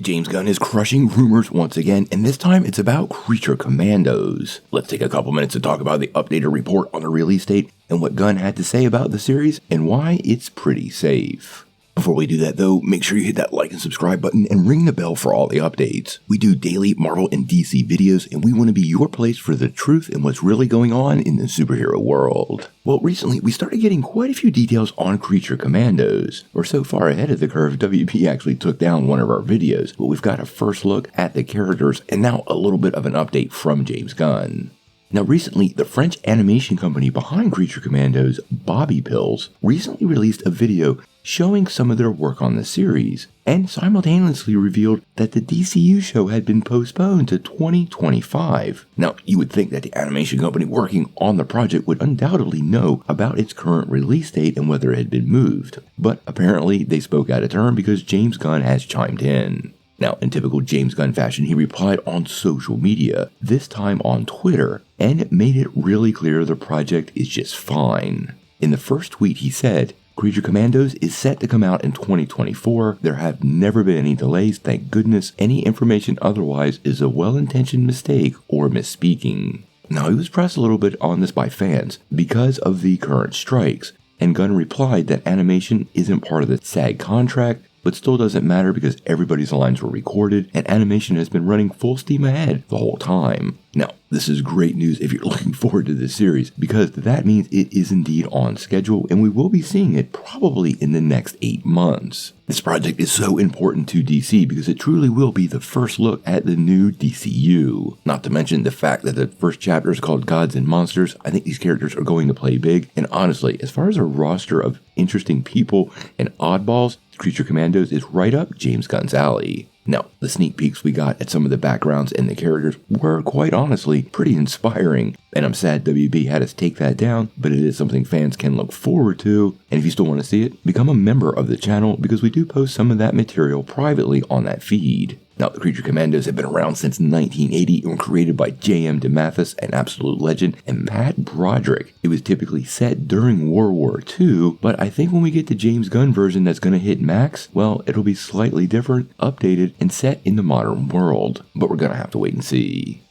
James Gunn is crushing rumors once again, and this time it's about Creature Commandos. Let's take a couple minutes to talk about the updated report on the release date and what Gunn had to say about the series and why it's pretty safe. Before we do that though, make sure you hit that like and subscribe button and ring the bell for all the updates. We do daily Marvel and DC videos, and we want to be your place for the truth and what's really going on in the superhero world. Well, recently we started getting quite a few details on Creature Commandos. We're so far ahead of the curve, WB actually took down one of our videos, but we've got a first look at the characters and now a little bit of an update from James Gunn. Now recently, the French animation company behind Creature Commandos, Bobby Pills, recently released a video showing some of their work on the series, and simultaneously revealed that the DCU show had been postponed to 2025. Now, you would think that the animation company working on the project would undoubtedly know about its current release date and whether it had been moved, but apparently they spoke out of turn because James Gunn has chimed in. Now, in typical James Gunn fashion, he replied on social media, this time on Twitter, and made it really clear the project is just fine. In the first tweet, he said, Creature Commandos is set to come out in 2024. There have never been any delays, thank goodness. Any information otherwise is a well-intentioned mistake or misspeaking. Now, he was pressed a little bit on this by fans because of the current strikes, and Gunn replied that animation isn't part of the SAG contract, but still doesn't matter because everybody's lines were recorded and animation has been running full steam ahead the whole time. Now, this is great news if you're looking forward to this series because that means it is indeed on schedule and we will be seeing it probably in the next 8 months. This project is so important to DC because it truly will be the first look at the new DCU. Not to mention the fact that the first chapter is called Gods and Monsters. I think these characters are going to play big, and honestly, as far as a roster of interesting people and oddballs, Creature Commandos is right up James Gunn's alley. Now, the sneak peeks we got at some of the backgrounds and the characters were, quite honestly, pretty inspiring, and I'm sad WB had us take that down, but it is something fans can look forward to, and if you still want to see it, become a member of the channel because we do post some of that material privately on that feed. Now, the Creature Commandos have been around since 1980 and were created by J.M. DeMathis, an absolute legend, and Matt Broderick. It was typically set during World War II, but I think when we get the James Gunn version that's going to hit Max, well, it'll be slightly different, updated, and set in the modern world. But we're going to have to wait and see.